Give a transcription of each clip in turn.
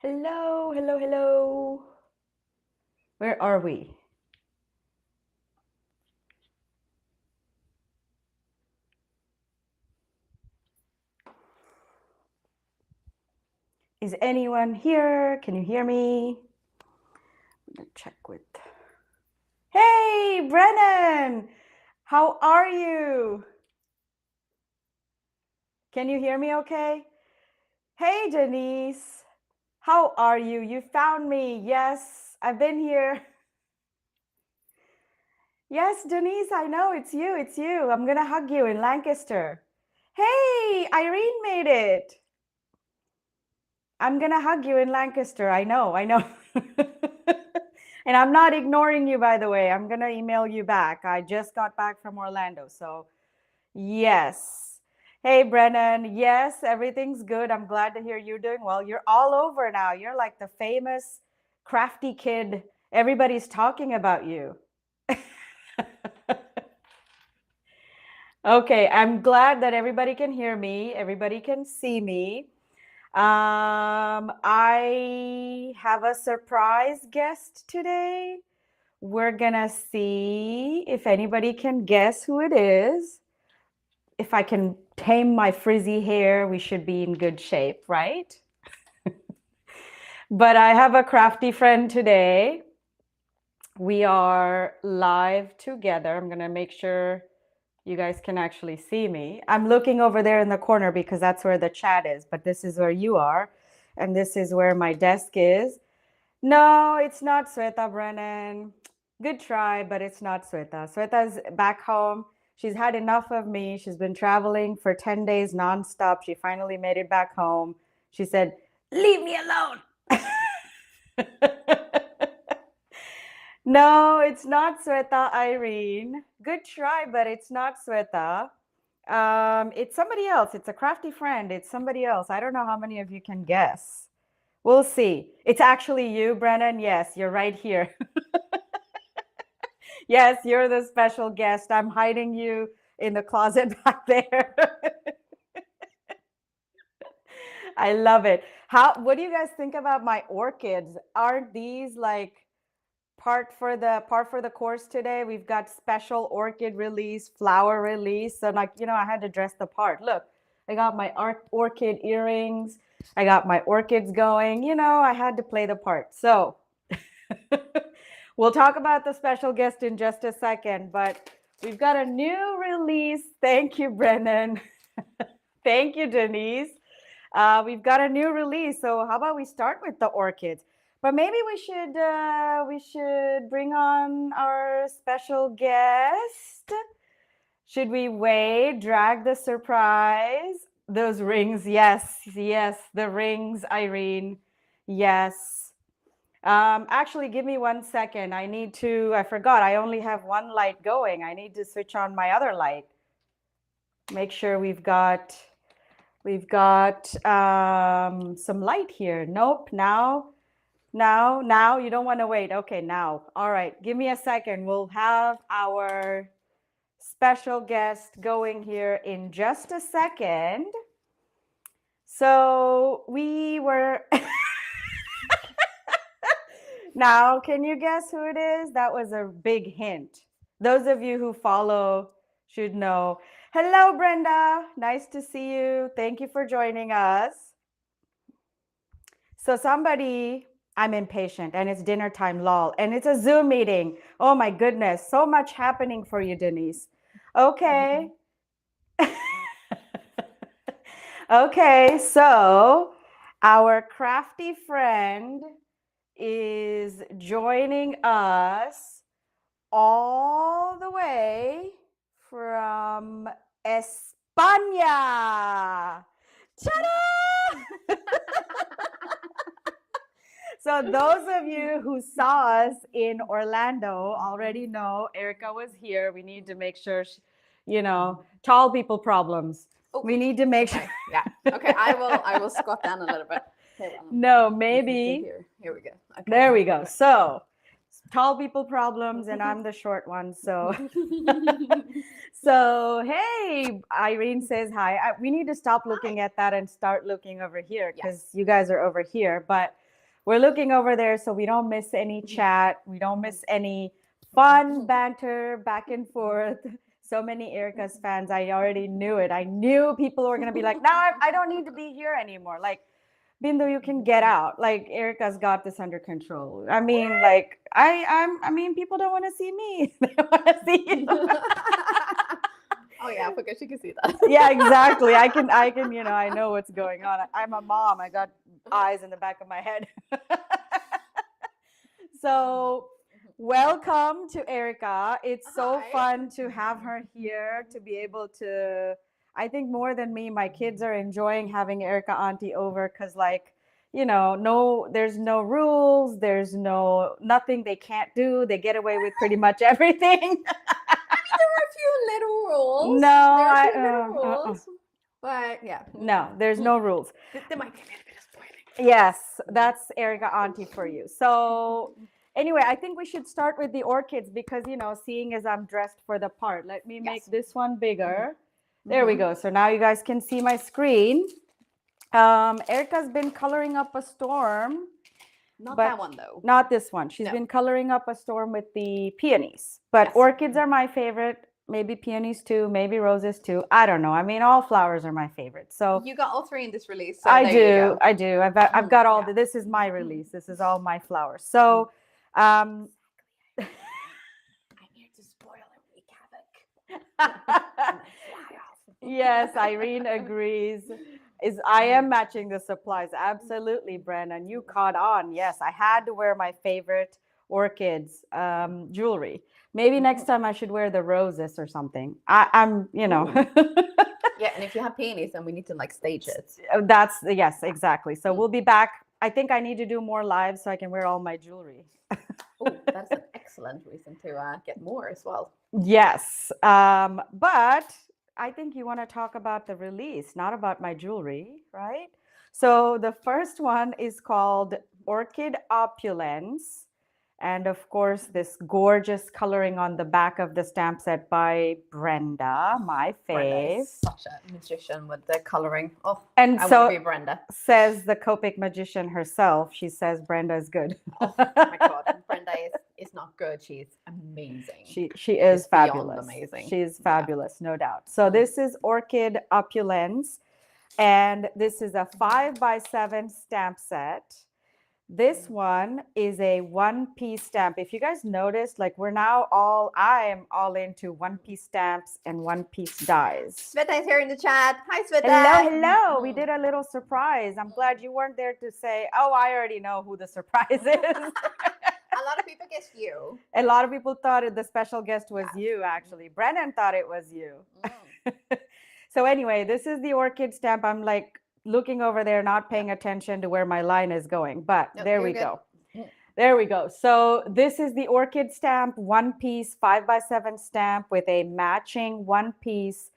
Hello, hello, hello. Where are we? Is anyone here? Can you hear me? I'm gonna check with. Hey, Brennan! How are you? Can you hear me okay? Hey, Denise! How are you? You found me. Yes, I've been here. Yes, Denise, I know it's you. It's you. I'm gonna hug you in Lancaster. Hey, Irene made it. I'm gonna hug you in Lancaster. I know, I know. And I'm not ignoring you, by the way. I'm gonna email you back. I just got back from Orlando. So, yes. Hey, Brennan. Yes, everything's good. I'm glad to hear you're doing well. You're all over now. You're like the famous crafty kid. Everybody's talking about you. Okay, I'm glad that everybody can hear me, everybody can see me. I have a surprise guest today. We're gonna see if anybody can guess who it is. If I can tame my frizzy hair, we should be in good shape, right? But I have a crafty friend today. We are live together. I'm gonna make sure you guys can actually see me. I'm looking over there in the corner because that's where the chat is, but this is where you are. And this is where my desk is. No, it's not Sweta, Brennan. Good try, but it's not Sweta. Sweta's back home. She's had enough of me. She's been traveling for 10 days nonstop. She finally made it back home. She said, "Leave me alone." No, it's not Sweta, Irene. Good try, but it's not Sweta. It's somebody else. It's a crafty friend. It's somebody else. I don't know how many of you can guess. We'll see. It's actually you, Brennan. Yes, you're right here. Yes, you're the special guest. I'm hiding you in the closet back there. I love it. What do you guys think about my orchids? Aren't these like part for the course today? We've got special orchid release, flower release. So like, I had to dress the part. Look, I got my orchid earrings. I got my orchids going. I had to play the part. So we'll talk about the special guest in just a second, but we've got a new release. Thank you, Brennan. Thank you, Denise. We've got a new release. So how about we start with the orchids? But maybe we should bring on our special guest. Should we wait? Drag the surprise. Those rings, yes, yes, the rings, Irene. Yes. Actually, give me 1 second. I forgot, I only have one light going. I need to switch on my other light. Make sure we've got some light here. Nope, now, you don't want to wait. Okay, now. All right, give me a second. We'll have our special guest going here in just a second. So we were... Now, can you guess who it is? That was a big hint. Those of you who follow should know. Hello, Brenda. Nice to see you. Thank you for joining us. So I'm impatient and it's dinner time, lol. And it's a Zoom meeting. Oh my goodness. So much happening for you, Denise. Okay. Okay, so our crafty friend is joining us all the way from España. Ta-da! So those of you who saw us in Orlando already know Erica was here. We need to make sure, tall people problems. Oh, we need to make sure. Yeah. Okay. I will squat down a little bit. Okay, No, maybe. Here we go. Okay. There we go. So tall people problems, and I'm the short one. So, hey, Irene says hi. We need to stop looking at that and start looking over here because you guys are over here. But we're looking over there so we don't miss any chat. We don't miss any fun banter back and forth. So many Erica's fans. I already knew it. I knew people were going to be like, now I don't need to be here anymore. Like, Bindu, you can get out. Like, Erica's got this under control. I mean, like, I mean, people don't want to see me. They want to see you. Oh yeah, I forgot you can see that. Yeah, exactly. I can, I know what's going on. I'm a mom. I got eyes in the back of my head. So, welcome to Erica. It's so Hi. fun to have her here, to be able to, I think more than me, my kids are enjoying having Erica Auntie over because, like, there's no rules, there's nothing they can't do. They get away with pretty much everything. There are a few little rules. No, there are a few little rules. But yeah. No, there's no rules. There might be a little bit of spoiling. Yes, that's Erica Auntie for you. So anyway, I think we should start with the orchids because, seeing as I'm dressed for the part, let me make this one bigger. There we go. So now you guys can see my screen. Erica's been coloring up a storm. Not but that one though. Not this one. She's been coloring up a storm with the peonies. But orchids are my favorite. Maybe peonies too. Maybe roses too. I don't know. I mean, all flowers are my favorite. So you got all three in this release. So I there do. you go. I've got all the. This is my release. This is all my flowers. So, I'm here to spoil and wreak havoc. yes, Irene agrees. I am matching the supplies. Absolutely, Brandon. You caught on. Yes, I had to wear my favorite orchids jewelry. Maybe next time I should wear the roses or something. I'm. Yeah, and if you have peonies, then we need to like stage it. Yes, exactly. So we'll be back. I think I need to do more lives so I can wear all my jewelry. Oh, that's an excellent reason to get more as well. Yes, but I think you want to talk about the release, not about my jewelry, right? So the first one is called Orchid Opulence. And of course, this gorgeous coloring on the back of the stamp set by Brenda, my Brenda fave. is such a magician with the coloring. Oh, And I so want to be Brenda. Says the Copic magician herself. She says Brenda is good. Oh my God, Brenda is not good. She's amazing. She is She's fabulous. beyond amazing. She's fabulous, no doubt. So this is Orchid Opulence, and this is a 5x7 stamp set. This one is a one-piece stamp. If you guys noticed, like I am all into one-piece stamps and one-piece dies. Sveta is here in the chat. Hi, Sveta. Hello. We did a little surprise. I'm glad you weren't there to say, oh, I already know who the surprise is. A lot of people guessed you. A lot of people thought the special guest was you, actually. Brennan thought it was you. So anyway, this is the orchid stamp. I'm like looking over there, not paying attention to where my line is going. But there we go. There we go. So this is the orchid stamp, one-piece 5x7 stamp with a matching one-piece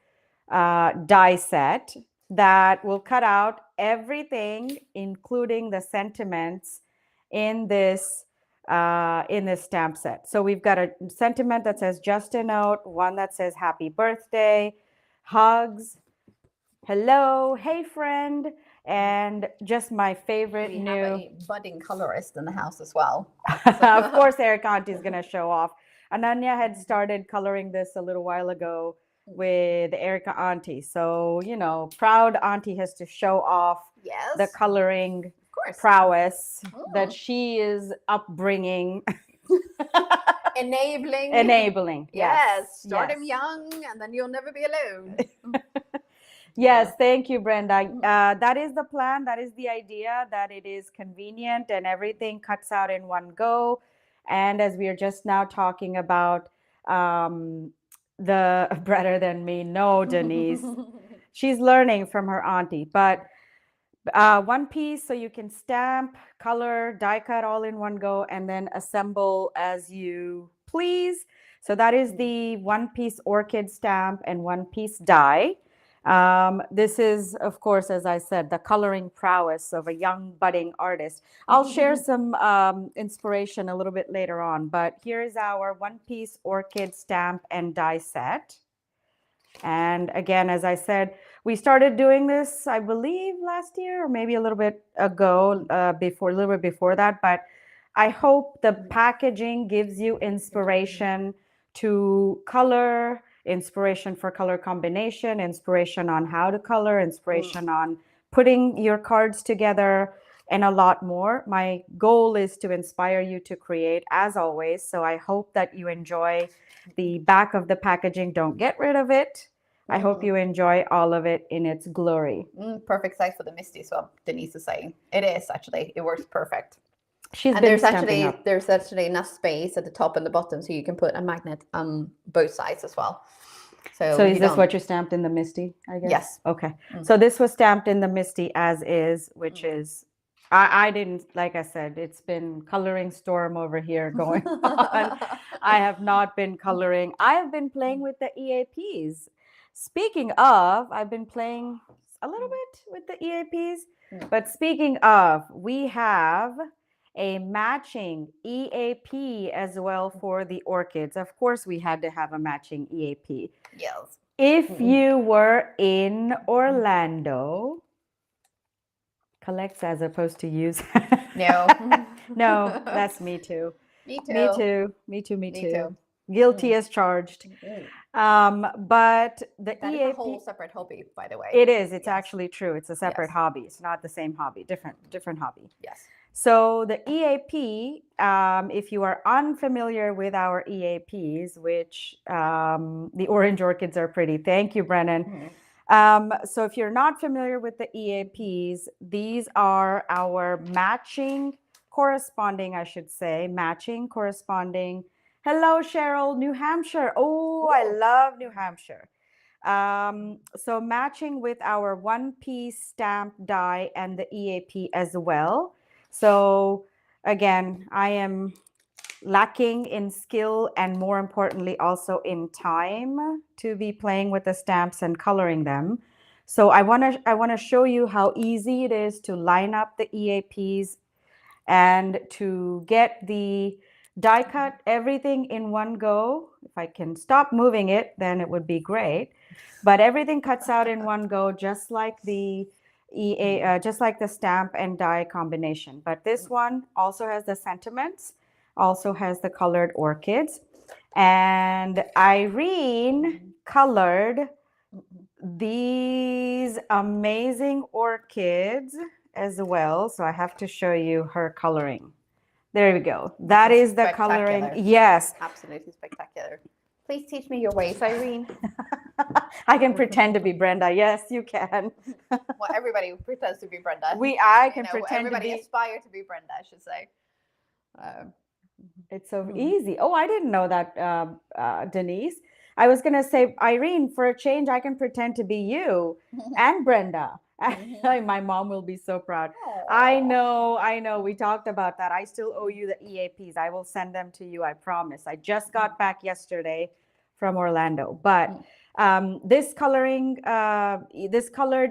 die set that will cut out everything, including the sentiments in this stamp set. So we've got a sentiment that says just a note, one that says happy birthday, hugs, hello, hey friend, and just my favorite We have a budding colorist in the house as well. Of course, Erica Auntie is going to show off. Ananya had started coloring this a little while ago with Erica Auntie. So, proud Auntie has to show off the coloring prowess that she is upbringing. Enabling. Yes. Start them young and then you'll never be alone. Yes, thank you, Brenda. That is the plan. That is the idea, that it is convenient and everything cuts out in one go. And as we are just now talking about the better than me, no, Denise. She's learning from her auntie. But one piece, so you can stamp, color, die cut all in one go, and then assemble as you please. So that is the one-piece orchid stamp and one-piece die. This is, of course, as I said, the coloring prowess of a young budding artist. I'll share some inspiration a little bit later on, but here is our one-piece orchid stamp and die set. And again, as I said, We started doing this, I believe, last year or maybe a little bit ago, a little bit before that. But I hope the packaging gives you inspiration to color, inspiration for color combination, inspiration on how to color, inspiration on putting your cards together, and a lot more. My goal is to inspire you to create, as always. So I hope that you enjoy the back of the packaging. Don't get rid of it. I hope you enjoy all of it in its glory. Perfect size for the Misty, is what Denise is saying. It is actually. It works perfect. She's And been stamping up. there's actually enough space at the top and the bottom, so you can put a magnet on both sides as well. So is this what you stamped in the Misty, I guess? Yes. Okay. So this was stamped in the Misty as is, which is, I didn't, like I said, it's been coloring storm over here going on. I have not been coloring. I have been playing with the EAPs. Speaking of, I've been playing a little bit with the EAPs. But speaking of, we have a matching EAP as well for the orchids. Of course, we had to have a matching EAP. Yes. If you were in Orlando, collects as opposed to use. No. No, that's me too. Me too. Me too. Me too. Me Me too. too. Guilty as charged. But the That EAP, is a whole separate hobby, by the way. it is. It's Yes. actually true. It's a separate Yes. hobby. It's not the same hobby. Different hobby. Yes. So the EAP, if you are unfamiliar with our EAPs, which the orange orchids are pretty. Thank you, Brennan. So if you're not familiar with the EAPs, these are our matching corresponding, I should say, matching corresponding. Hello, Cheryl, New Hampshire. Oh, I love New Hampshire. So matching with our one-piece stamp die and the EAP as well. So again, I am lacking in skill and more importantly also in time to be playing with the stamps and coloring them. So I want to show you how easy it is to line up the EAPs and to get the die cut everything in one go. If I can stop moving it, then it would be great. But everything cuts out in one go, just like the just like the stamp and die combination. But this one also has the sentiments, also has the colored orchids. And Irene colored these amazing orchids as well. So I have to show you her coloring. There we go. That is the coloring. Yes. Absolutely spectacular. Please teach me your ways, Irene. I can pretend to be Brenda. Yes, you can. Well, everybody pretends to be Brenda. I can pretend to everybody be. aspire to be Brenda, I should say. It's so easy. Oh, I didn't know that, Denise. I was going to say, Irene, for a change, I can pretend to be you and Brenda. My mom will be so proud. I know. We talked about that. I still owe you the EAPs. I will send them to you, I promise. I just got back yesterday from Orlando. But this colored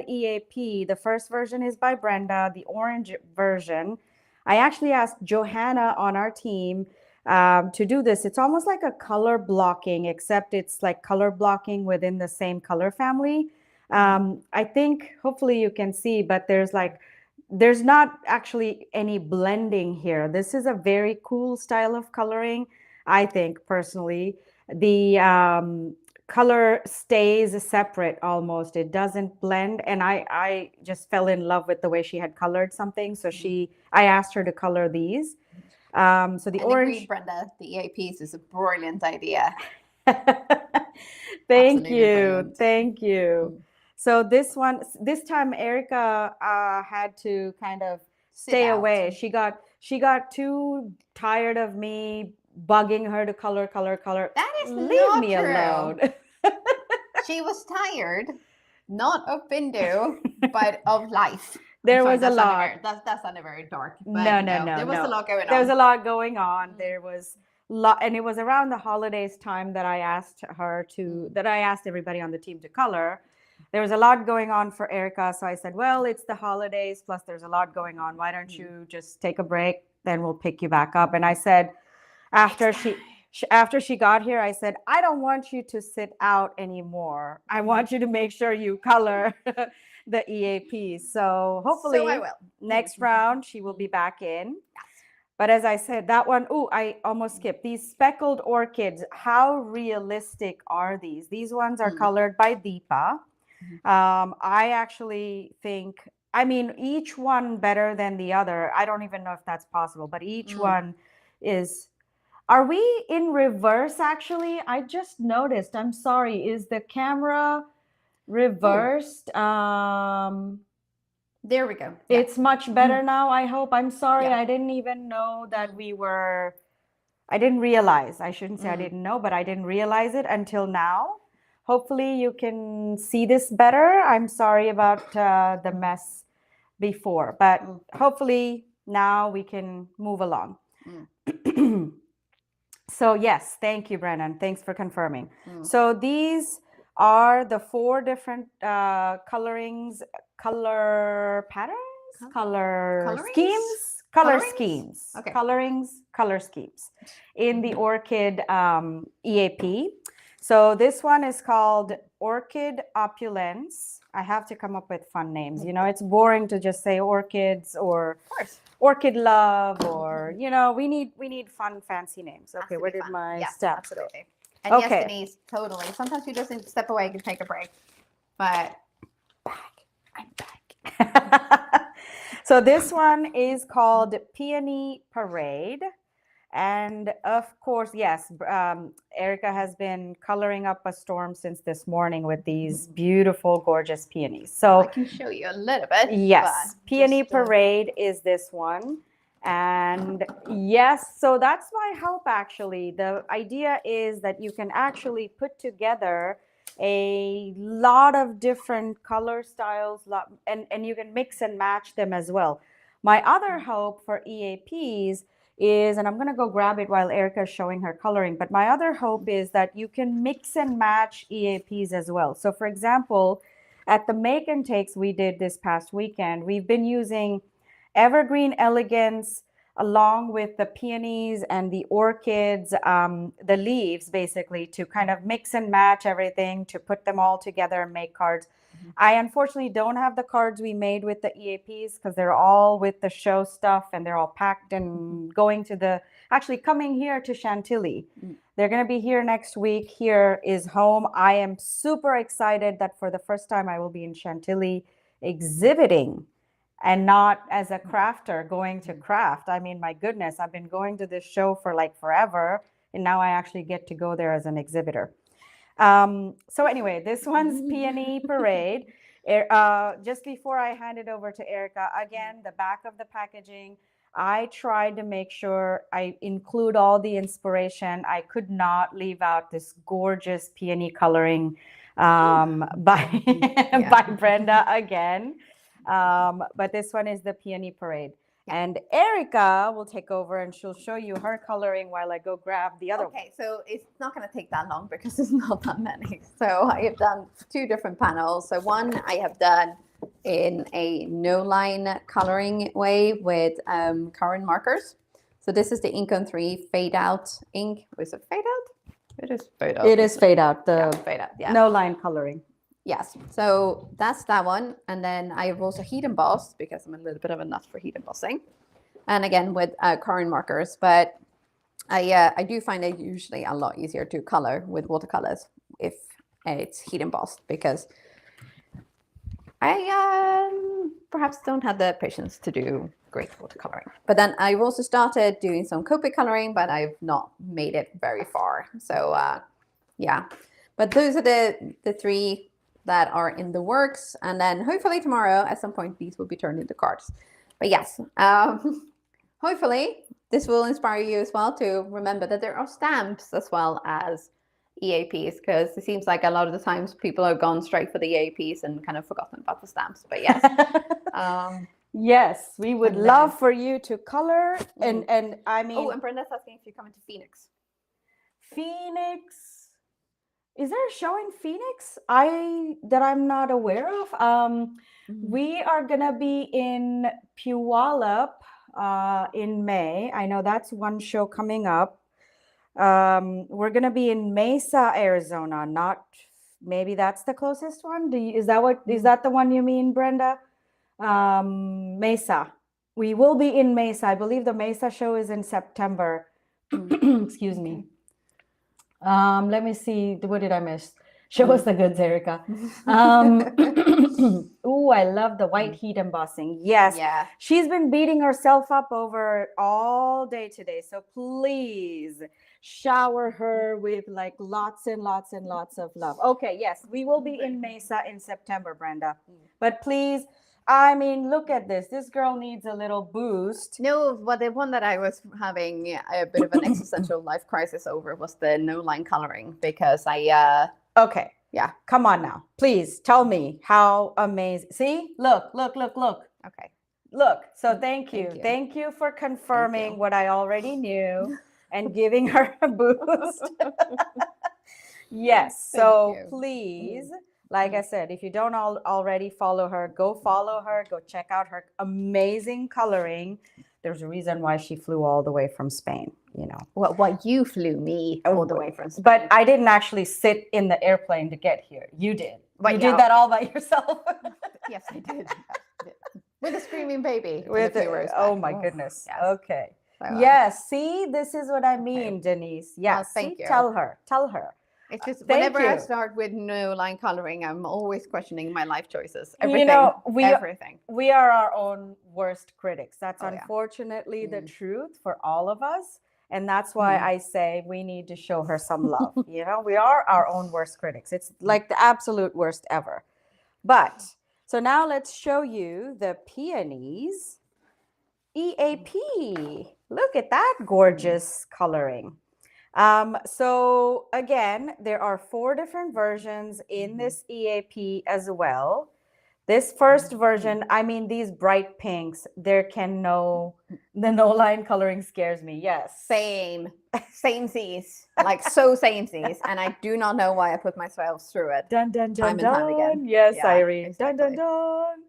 EAP, the first version is by Brenda. The orange version, I actually asked Johanna on our team to do this. It's almost like a color blocking, except it's like color blocking within the same color family. I think hopefully you can see, but there's not actually any blending here. This is a very cool style of coloring, I think personally. The color stays separate almost. It doesn't blend. And I just fell in love with the way she had colored something. So I asked her to color these. So the orange. Agree, Brenda, the EAPs is a brilliant idea. Thank you. Thank you. So this time Erica had to kind of stay away. She got too tired of me bugging her to color. That is Leave me alone. She was tired, not of Bindu, but of life. There was a lot. That's not a very dark. No. There was a lot going on. There was a lot going on. There was and it was around the holidays time that I asked everybody on the team to color. There was a lot going on for Erica. So I said, well, it's the holidays, plus there's a lot going on. Why don't you just take a break? Then we'll pick you back up. And I said, after after she got here, I said, I don't want you to sit out anymore. I want you to make sure you color the EAPs. So hopefully So I will. next round she will be back in. Yes. But as I said, that one, oh, I almost skipped. These speckled orchids, how realistic are these? These ones are colored by Deepa. I actually think, I mean, each one better than the other. I don't even know if that's possible, but each one is. Are we in reverse actually? I just noticed. I'm sorry. Is the camera reversed? There we go. Yeah. It's much better now, I hope. I'm sorry. Yeah. I didn't even know that we were. I didn't realize. I shouldn't say I didn't know, but I didn't realize it until now. Hopefully you can see this better. I'm sorry about the mess before, but hopefully now we can move along. So yes, thank you, Brennan. Thanks for confirming. So these are the 4 different colorings, color patterns, color schemes, color schemes, color schemes in the orchid EAP. So this one is called Orchid Opulence. I have to come up with fun names. You know, it's boring to just say orchids or Orchid Love, or you know, we need fun, fancy names. Okay, where did my steps go? Absolutely. And yes, Denise, totally. Sometimes you just need to step away and take a break. But I'm back. So this one is called Peony Parade. And of course, yes, Erica has been coloring up a storm since this morning with these beautiful, gorgeous peonies. So I can show you a little bit. Yes, Peony Parade is this one. And yes, so that's my hope actually. The idea is that you can actually put together a lot of different color styles, and you can mix and match them as well. My other hope for EAPs is, and I'm going to go grab it while Erica is showing her coloring, but my other hope is that you can mix and match EAPs as well. So for example, at the Make and Takes we did this past weekend, we've been using Evergreen Elegance along with the peonies and the orchids, the leaves basically, to kind of mix and match everything, to put them all together and make cards. I unfortunately don't have the cards we made with the EAPs because they're all with the show stuff and they're all packed and going to actually coming here to Chantilly. They're going to be here next week. Here is home. I am super excited that for the first time I will be in Chantilly exhibiting and not as a crafter going to craft. I mean, my goodness, I've been going to this show for like forever, and now I actually get to go there as an exhibitor. So anyway, this one's Peony Parade. Just before I hand it over to Erica, again, the back of the packaging, I tried to make sure I include all the inspiration. I could not leave out this gorgeous peony coloring by Brenda again. But this one is the Peony Parade. And Erica will take over and she'll show you her coloring while I go grab the other one. Okay, so it's not going to take that long because there's not that many. So I have done 2 different panels. So one I have done in a no-line coloring way with current markers. So this is the Ink on 3 Fade Out ink. Was it Fade Out? It is Fade Out. It is Fade Out, Fade Out, yeah. No-line coloring. Yes, so that's that one. And then I have also heat embossed because I'm a little bit of a nut for heat embossing. And again, with current markers. But I do find it usually a lot easier to color with watercolors if it's heat embossed, because I perhaps don't have the patience to do great watercoloring. But then I've also started doing some Copic coloring, but I've not made it very far. So yeah, but those are the 3 that are in the works, and then hopefully tomorrow at some point these will be turned into cards. But yes, hopefully this will inspire you as well to remember that there are stamps as well as EAPs, because it seems like a lot of the times people have gone straight for the EAPs and kind of forgotten about the stamps. But yes, yes, we would love for you to color. And I mean, and Brenda's asking if you're coming to Phoenix. Phoenix. Is there a show in Phoenix that I'm not aware of? We are gonna be in Puyallup in May. I know that's one show coming up. We're gonna be in Mesa, Arizona. Not maybe that's the closest one. Is that the one you mean, Brenda? Mesa. We will be in Mesa. I believe the Mesa show is in September. Excuse me. Let me see. What did I miss? Show us the goods, Erica. Ooh, I love the white heat embossing. Yes. Yeah. She's been beating herself up over it all day today. So please shower her with like lots and lots and lots of love. Okay, yes, we will be in Mesa in September, Brenda. But please, I mean, look at this. This girl needs a little boost. No, but the one that I was having a bit of an existential life crisis over was the no line coloring, because Okay. Yeah. Come on now. Please tell me how amazing. See? Look. Okay. Look. So thank you. Thank you for confirming what I already knew and giving her a boost. Yes. So please, like I said, if you don't already follow her, go follow her. Go check out her amazing coloring. There's a reason why she flew all the way from Spain, you know. Well, what you flew me all the way from Spain. But I didn't actually sit in the airplane to get here. You did. You did that all by yourself. Yes, I did. With a screaming baby. Oh my goodness. Yes. Okay. Yes. See, this is what I mean, Denise. Yes. Thank you. Tell her. It's just whenever I start with no line coloring, I'm always questioning my life choices. Everything. You know, everything. We are our own worst critics. That's unfortunately the truth for all of us. And that's why I say we need to show her some love. You know, we are our own worst critics. It's like the absolute worst ever. But so now let's show you the Peonies EAP. Look at that gorgeous coloring. So again, there are 4 different versions in this EAP as well. This first version, I mean, these bright pinks, the no line coloring scares me. Yes. Samesies, like so samesies. And I do not know why I put myself through it. Dun, dun, dun, time and time again. Yes, yeah, Irene. Exactly. Dun, dun,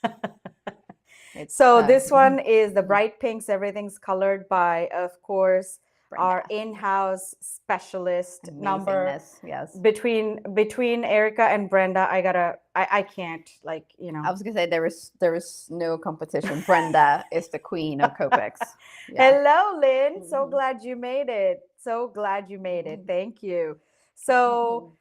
dun. So this one is the bright pinks. Everything's colored by, of course, Brenda. Our in-house specialist number. Yes. Between Erica and Brenda, I can't, like, you know. I was gonna say there is no competition. Brenda is the queen of Copics. Yeah. Hello, Lynn. So glad you made it. Thank you. So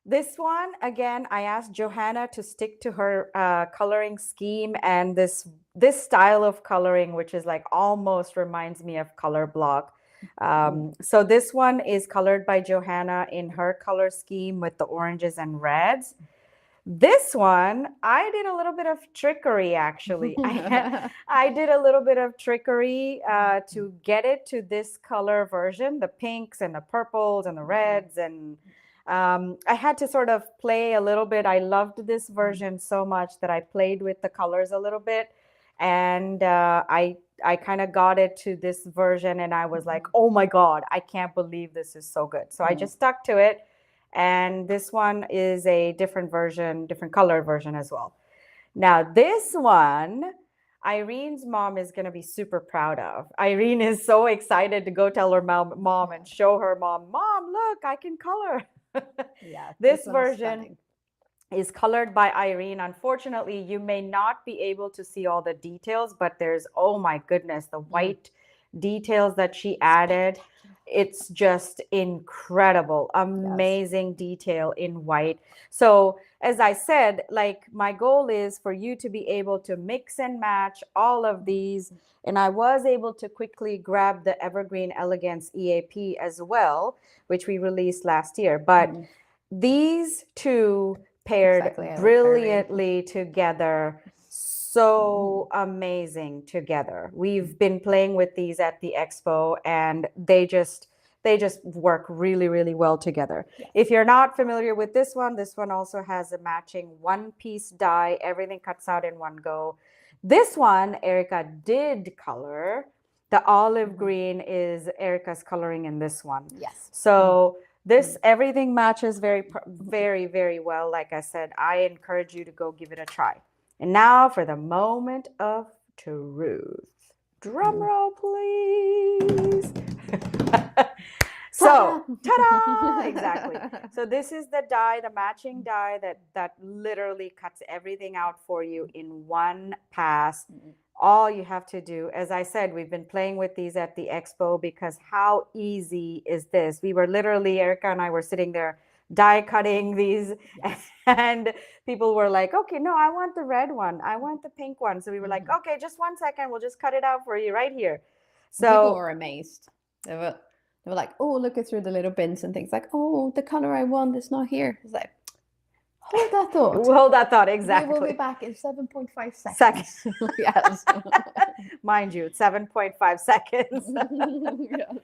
this one, again, I asked Johanna to stick to her coloring scheme and this style of coloring, which is like almost reminds me of color block. So this one is colored by Johanna in her color scheme with the oranges and reds. This one, I did a little bit of trickery, actually. I did a little bit of trickery to get it to this color version, the pinks and the purples and the reds. And I had to sort of play a little bit. I loved this version so much that I played with the colors a little bit. And I kind of got it to this version and I was like, oh my God, I can't believe this is so good. So I just stuck to it. And this one is a different version, different color version as well. Now this one, Irene's mom is going to be super proud of. Irene is so excited to go tell her mom and show her mom, look, I can color. Yeah, this version is colored by Irene. Unfortunately, you may not be able to see all the details, but there's, oh my goodness, the white details that she added. It's just incredible, amazing detail in white. So as I said, like my goal is for you to be able to mix and match all of these. And I was able to quickly grab the Evergreen Elegance EAP as well, which we released last year. But these two paired brilliantly together, so amazing together. We've been playing with these at the expo and they just work really, really well together. Yes. If you're not familiar with this one also has a matching one-piece die. Everything cuts out in one go. This one, Erica did color. The olive green is Erica's coloring in this one. Yes. So this, everything matches very, very, very well. Like I said, I encourage you to go give it a try. And now for the moment of truth. Drum roll, please. So, ta-da! Exactly. So this is the die, the matching die that literally cuts everything out for you in one pass. All you have to do, as I said, we've been playing with these at the expo because how easy is this? We were literally, Erica and I were sitting there die cutting these, Yes. and people were like, okay, no, I want the red one. I want the pink one. So we were like, okay, just 1 second. We'll just cut it out for you right here. People So were amazed. They were like, oh, looking through the little bins and things like, oh, the color I want is not here. It's like, hold that thought. hold that thought, We will be exactly. back in 7.5 Seconds. seconds. Yes. Mind you, 7.5 seconds. Yes.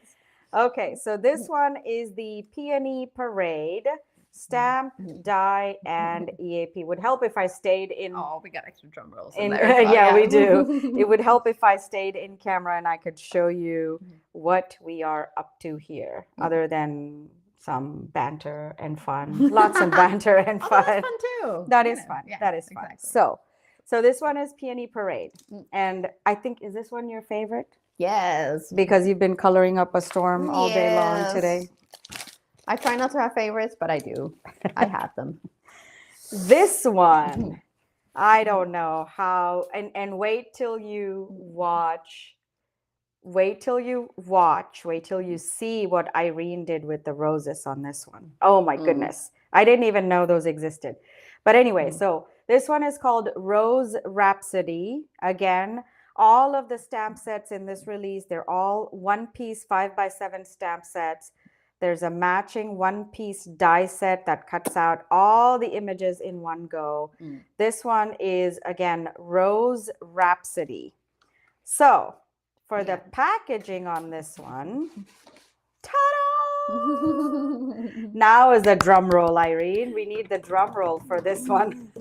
Okay, so this one is the Peony Parade stamp, die, and EAP. Would help if I stayed in. Oh, we got extra drum rolls in in there. As well. yeah, we do. It would help if I stayed in camera and I could show you what we are up to here, other than some banter and fun. Lots of banter and Oh, fun. that's fun too. That You is know, fun. yeah, That is fun. exactly. So this one is Peony Parade. And I think, is this one your favorite? Yes. Because you've been coloring up a storm all day long today. I try not to have favorites, but I do. I have them. This one, I don't know how, and wait till you watch. Wait till you see what Irene did with the roses on this one. Oh my goodness. I didn't even know those existed. But anyway, so this one is called Rose Rhapsody. Again, all of the stamp sets in this release, they're all one-piece 5x7 stamp sets. There's a matching one-piece die set that cuts out all the images in one go. This one is, again, Rose Rhapsody. So for the packaging on this one, ta-da! Now is a drum roll, Irene. We need the drum roll for this one.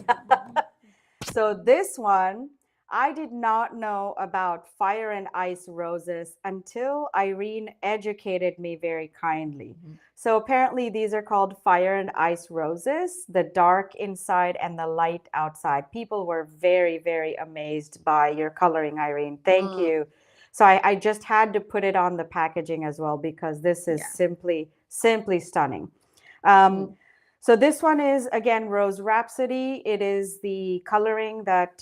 So this one, I did not know about fire and ice roses until Irene educated me very kindly. So apparently these are called fire and ice roses, the dark inside and the light outside. People were very, very amazed by your coloring, Irene. Thank you. So I just had to put it on the packaging as well because this is simply stunning. So this one is, again, Rose Rhapsody. It is the coloring that,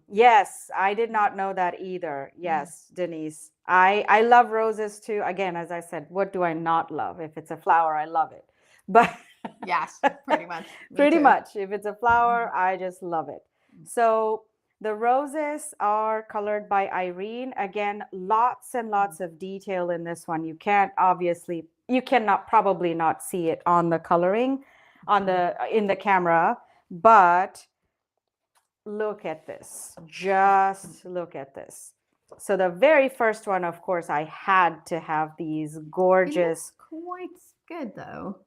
yes, I did not know that either. Yes, Denise. I love roses too. Again, as I said, what do I not love? If it's a flower, I love it. But yes, pretty much. Pretty much. If it's a flower, I just love it. So the roses are colored by Irene. Again, lots and lots of detail in this one. You cannot probably not see it on the coloring in the camera, but look at this. Just look at this. So the very first one, of course, I had to have these gorgeous. It looks quite good though.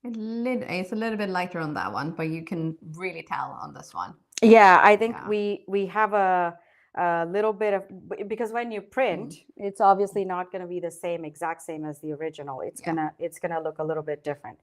It's a little bit lighter on that one, but you can really tell on this one. Yeah, I think we have a little bit of, because when you print, it's obviously not going to be the exact same as the original. It's gonna look a little bit different.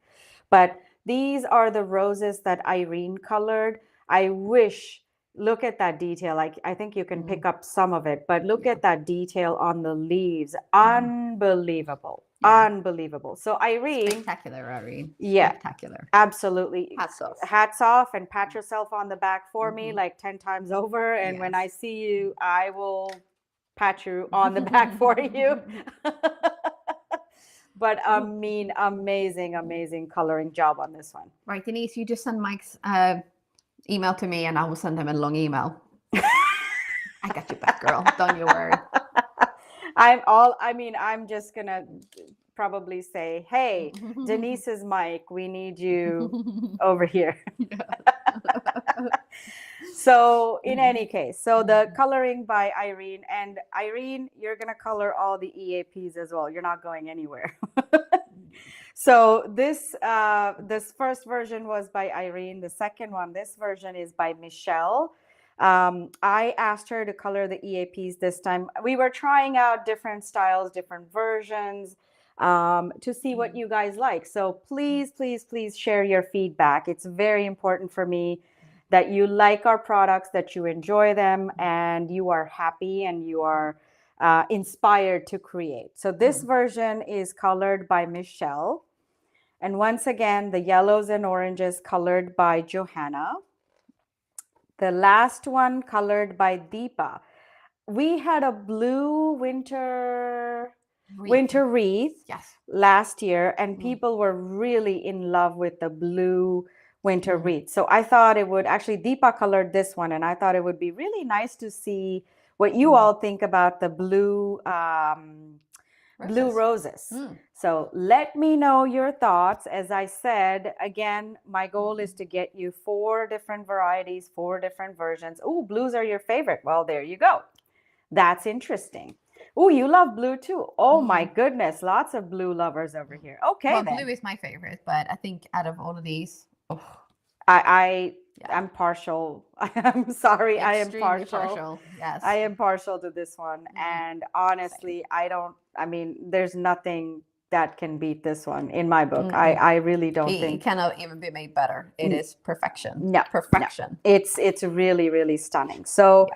But these are the roses that Irene colored. I wish, look at that detail. I think you can pick up some of it, but look at that detail on the leaves. Unbelievable. Unbelievable. So Irene. Spectacular, Irene. Yeah. Spectacular. Absolutely. Hats off. Hats off, and pat yourself on the back for me like 10 times over. And when I see you, I will pat you on the back for you. But amazing, amazing coloring job on this one. Right, Denise, you just send Mike's email to me and I will send him a long email. I got you back, girl. Don't you worry. I'm just gonna probably say, hey, Denise's Mike, we need you over here. So in any case, so the coloring by Irene, and Irene, you're gonna color all the EAPs as well. You're not going anywhere. So this first version was by Irene. The second one, this version, is by Michelle. I asked her to color the EAPs this time. We were trying out different styles, different versions, to see what you guys like. So please, please, please share your feedback. It's very important for me that you like our products, that you enjoy them, and you are happy, and you are inspired to create. So this version is colored by Michelle. And once again, the yellows and oranges colored by Johanna. The last one colored by Deepa. We had a blue winter wreath Yes. last year, and people were really in love with the blue winter wreath. So I thought it would actually, Deepa colored this one, and I thought it would be really nice to see what you all think about the blue blue roses. So let me know your thoughts. As I said, again, my goal is to get you 4 different varieties, 4 different versions. Oh, blues are your favorite. Well, there you go. That's interesting. Oh, you love blue too. Oh my goodness, lots of blue lovers over here. Okay, Well, then. blue is my favorite, but I think out of all of these, I'm partial. I'm sorry, I am extremely partial. Yes. I am partial to this one. And honestly, I mean, there's nothing that can beat this one in my book. I really don't think. It cannot even be made better. It is perfection. No, Perfection. no. It's really, really stunning. So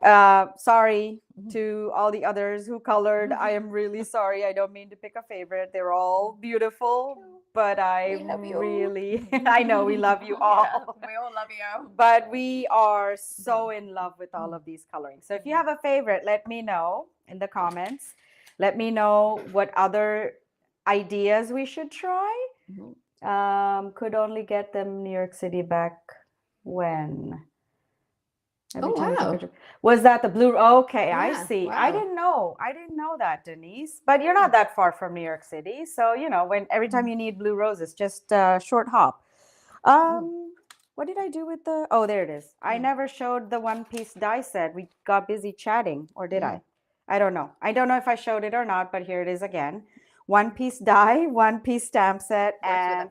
Yes. sorry to all the others who colored. I am really sorry. I don't mean to pick a favorite. They're all beautiful, but I love you. really, I know we love you all. Yeah, we all love you. But we are so in love with all of these colorings. So if you have a favorite, let me know in the comments. Let me know what other ideas we should try. Could only get them New York City back when? Every time we took a Wow. trip. Was that the blue? Okay, I Yeah, see. I wow. didn't know. I didn't know that, Denise. But you're not that far from New York City, so you know when every time you need blue roses, just short hop. What did I do with the? Oh, there it is. I never showed the one-piece die set. We got busy chatting, or did I? I don't know. I don't know if I showed it or not, but here it is again. One-piece die, one-piece stamp set, Works with and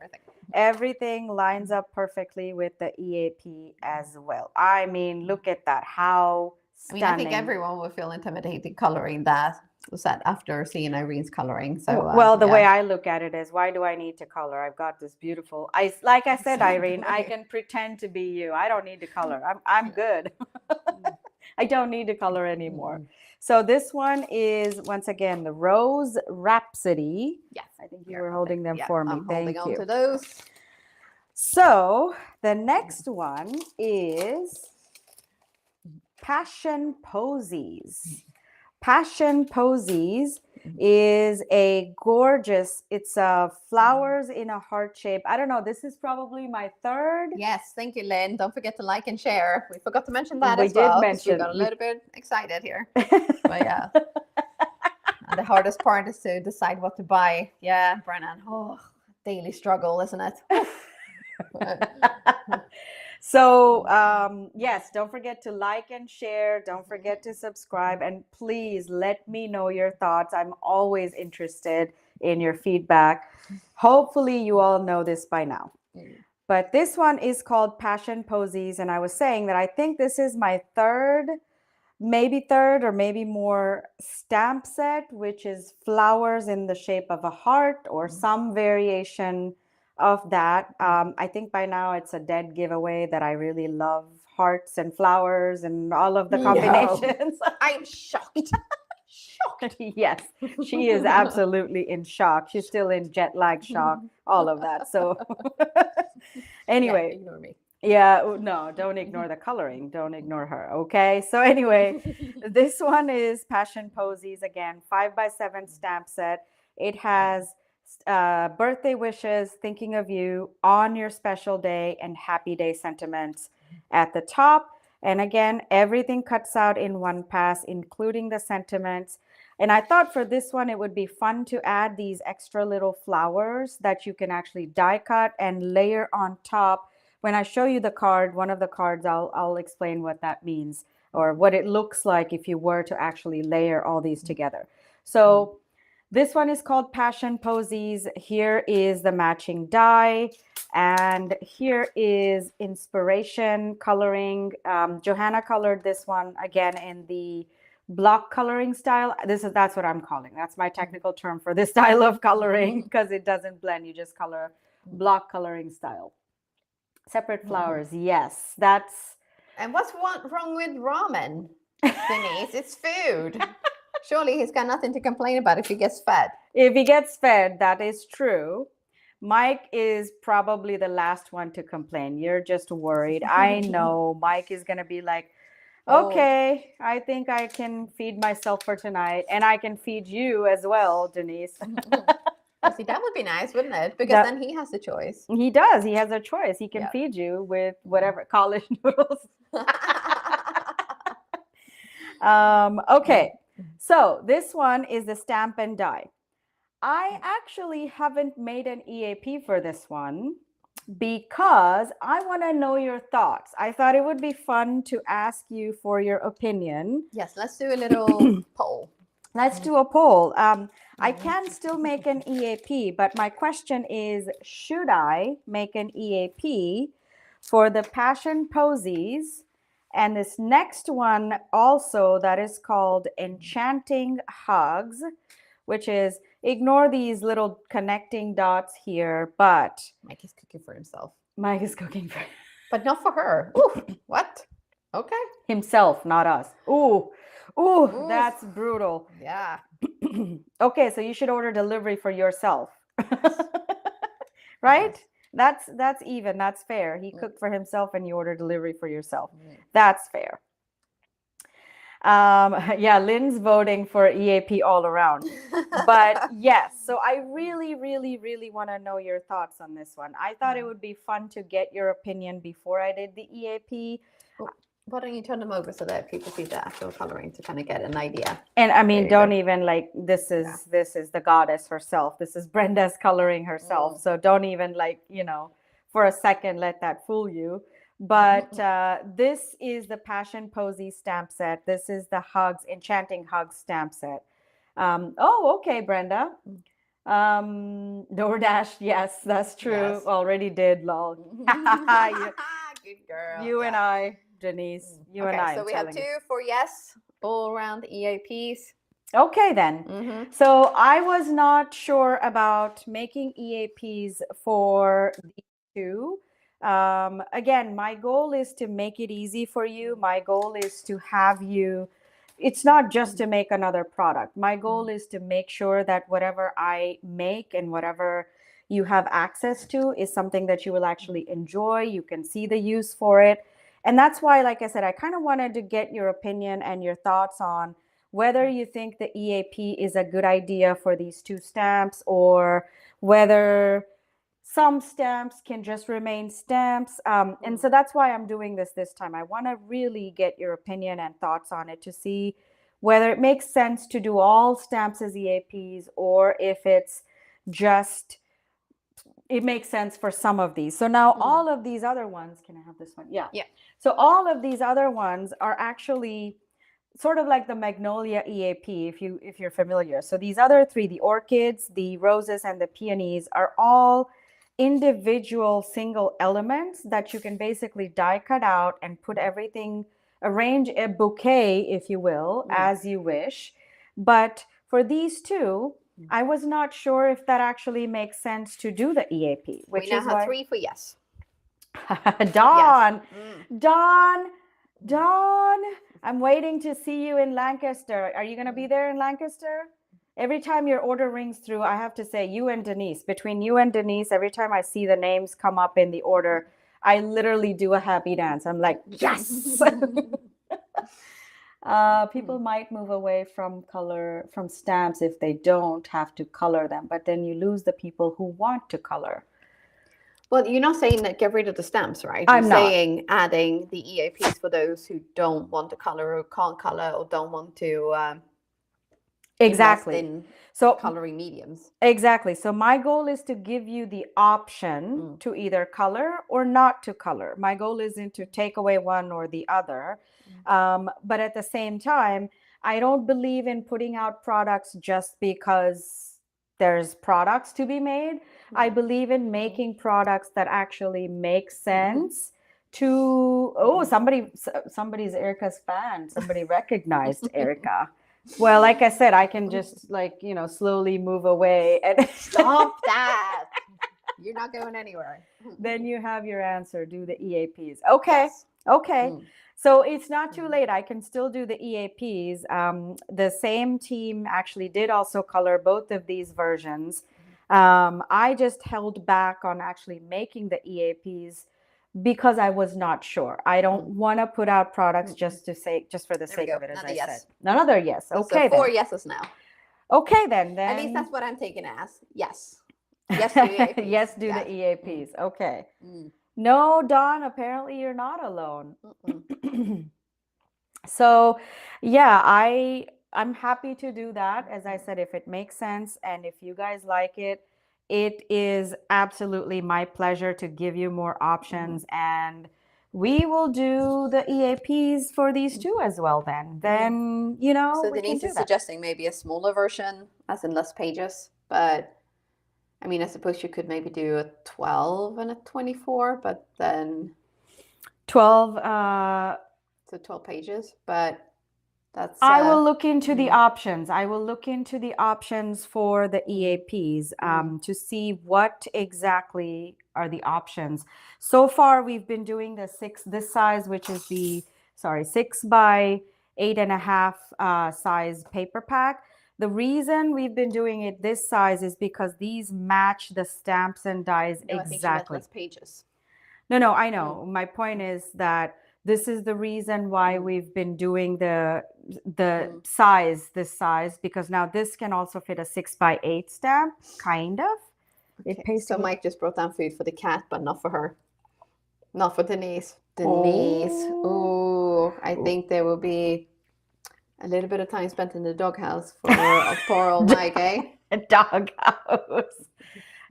everything lines up perfectly with the EAP as well. I mean, look at that. How stunning. I think everyone will feel intimidated coloring that set after seeing Irene's coloring. So well, the way I look at it is, why do I need to color? I've got this beautiful. Like I said, Irene, I can pretend to be you. I don't need to color. I'm good. I don't need to color anymore. So this one is once again the Rose Rhapsody. Yes, I think you were holding them for me. I'm Thank holding you. on to those. So the next one is Passion Posies. Passion Posies is a gorgeous, it's flowers in a heart shape. I don't know, this is probably my third. Yes, thank you, Lynn. Don't forget to like and share. We forgot to mention that We as well. did mention. We got a little bit excited here. But yeah. And the hardest part is to decide what to buy. Yeah, Brennan. Oh, daily struggle, isn't it? So yes, don't forget to like and share. Don't forget to subscribe, and please let me know your thoughts. I'm always interested in your feedback. Hopefully you all know this by now. But this one is called Passion Posies, and I was saying that I think this is my third or maybe more stamp set, which is flowers in the shape of a heart or some variation of that. I think by now it's a dead giveaway that I really love hearts and flowers and all of the combinations. I'm shocked. Shocked. Yes, she is absolutely in shock. She's still in jet lag shock, all of that. So anyway, Yeah, ignore me. Yeah, no, don't ignore the coloring. Don't ignore her. Okay. So anyway, this one is Passion Posies again, 5x7 stamp set. It has birthday wishes, thinking of you on your special day, and happy day sentiments at the top. And again, everything cuts out in one pass, including the sentiments. And I thought for this one, it would be fun to add these extra little flowers that you can actually die cut and layer on top. When I show you the card, one of the cards, I'll explain what that means or what it looks like if you were to actually layer all these together. So this one is called Passion Posies. Here is the matching die. And here is inspiration coloring. Johanna colored this one again in the block coloring style. That's what I'm calling. That's my technical term for this style of coloring because it doesn't blend. You just color block coloring style. Separate flowers. Yes, that's. And what's wrong with ramen, Denise? It's food. Surely he's got nothing to complain about if he gets fed. If he gets fed, that is true. Mike is probably the last one to complain. You're just worried. I know Mike is going to be like, okay, I think I can feed myself for tonight, and I can feed you as well, Denise. See, that would be nice, wouldn't it? Because then he has the choice. He does. He has a choice. He can Yep. feed you with whatever college noodles. Okay, so this one is the stamp and die. I actually haven't made an EAP for this one because I want to know your thoughts. I thought it would be fun to ask you for your opinion. Yes, let's do a little poll. Let's do a poll. I can still make an EAP, but my question is, should I make an EAP for the passion posies and this next one also that is called enchanting hugs, which is, ignore these little connecting dots here, but Mike is cooking for himself. Mike is cooking for But not for her. Ooh, what? Okay. himself, not us. Ooh, that's brutal. Yeah. Okay, so you should order delivery for yourself. Right? Yes. That's even. That's fair. He cooked for himself and you order delivery for yourself. Mm. That's fair. Yeah, Lynn's voting for EAP all around. But yes, so I really, really, really want to know your thoughts on this one. I thought it would be fun to get your opinion before I did the EAP. Why don't you turn them over so that people see the actual coloring to kind of get an idea? And I mean, There you don't go. even like, this is the goddess herself. This is Brenda's coloring herself. So don't even like, for a second, let that fool you. But this is the Passion Posy stamp set. This is the Hugs, Enchanting Hugs stamp set. Okay, Brenda. DoorDash, yes, that's true. Yes. Already did, lol. Good girl. You and I, Denise, and I. So we have 2 for yes, all around the EAPs. Okay, then. So I was not sure about making EAPs for these 2. Again, my goal is to make it easy for you. My goal is to have you, it's not just to make another product. My goal is to make sure that whatever I make and whatever you have access to is something that you will actually enjoy. You can see the use for it. And that's why, like I said, I kind of wanted to get your opinion and your thoughts on whether you think the EAP is a good idea for these 2 stamps, or whether some stamps can just remain stamps. And so that's why I'm doing this time. I want to really get your opinion and thoughts on it to see whether it makes sense to do all stamps as EAPs, or if it's just, it makes sense for some of these. So now all of these other ones, can I have this one? Yeah. So all of these other ones are actually sort of like the Magnolia EAP, if you're familiar. So these other 3, the orchids, the roses, and the peonies, are all individual single elements that you can basically die cut out and put everything, arrange a bouquet, if you will, as you wish. But for these 2, I was not sure if that actually makes sense to do the EAP, which we now is have why 3 for yes. Dawn, Yes. Dawn, I'm waiting to see you in Lancaster. Are you going to be there in Lancaster? Every time your order rings through, I have to say, you and Denise, between you and Denise, every time I see the names come up in the order, I literally do a happy dance. I'm like, yes. People might move away from stamps if they don't have to color them, but then you lose the people who want to color. Well, you're not saying that get rid of the stamps, right? I'm not. Saying adding the EAPs for those who don't want to color or can't color or don't want to Exactly. invest in So coloring mediums. Exactly. So my goal is to give you the option to either color or not to color. My goal isn't to take away one or the other. But at the same time, I don't believe in putting out products just because there's products to be made. I believe in making products that actually make sense to, somebody's Erica's fan. Somebody recognized Erica. Well, like I said, I can just slowly move away and Stop that. You're not going anywhere. Then you have your answer. Do the EAPs. Okay. Yes. Okay. Mm. So it's not too late. I can still do the EAPs. The same team actually did also color both of these versions. I just held back on actually making the EAPs because I was not sure. I don't want to put out products just for the There we sake go. of it, as Another I yes. said. Another yes. So Okay, 4 then. yeses now. Okay, then. At least that's what I'm taking as. Yes. Yes to EAPs. Yes, do Yes. the EAPs. Okay. Mm. No, Dawn, apparently you're not alone. Mm-mm. So, yeah, I'm happy to do that. As I said, if it makes sense and if you guys like it, it is absolutely my pleasure to give you more options, and we will do the EAPs for these two as well then. Then, you know, So we can Denise do is that. suggesting maybe a smaller version, as in less pages. But I mean, I suppose you could maybe do a 12 and a 24, but then 12 so 12 pages. But that's I will look into the options. I will look into the options for the EAPs to see what exactly are the options. So far, we've been doing this size, which is the 6 by 8.5 size paper pack. The reason we've been doing it this size is because these match the stamps and dies No, I think she meant exactly. less pages. No, I know. My point is that this is the reason why we've been doing the this size, because now this can also fit a 6 by 8 stamp, kind of. Okay. So Mike just brought down food for the cat, but not for her. Not for Denise. Denise. Oh, I think there will be a little bit of time spent in the doghouse for poor old Mike, eh? A doghouse.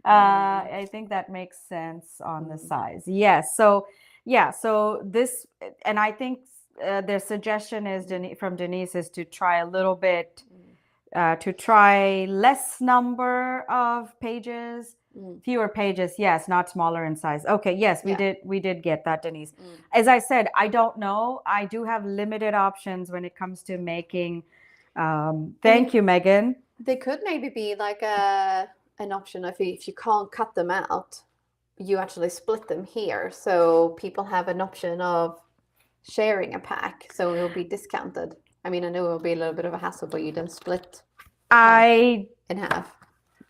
I think that makes sense on the size. Yes. So yeah. So this, and I think their suggestion is from Denise is to try a little bit, to try less number of pages, fewer pages. Yes, not smaller in size. Okay. Yes, we did get that, Denise. As I said, I don't know. I do have limited options when it comes to making. Thank you, Megan. They could maybe be like an option if you can't cut them out, you actually split them here, so people have an option of sharing a pack, so it will be discounted. I mean, I know it will be a little bit of a hassle, but you then split I in half.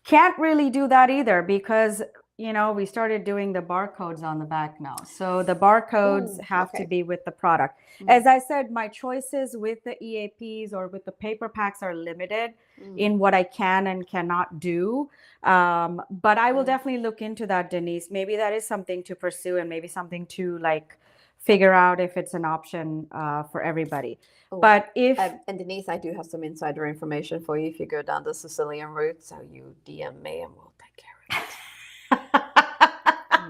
Can't really do that either because, you know, we started doing the barcodes on the back now. So the barcodes have to be with the product. As I said, my choices with the EAPs or with the paper packs are limited in what I can and cannot do. But I will definitely look into that, Denise. Maybe that is something to pursue and maybe something to like figure out if it's an option for everybody. But if and Denise, I do have some insider information for you if you go down the Sicilian route. So you DM me and we'll take care of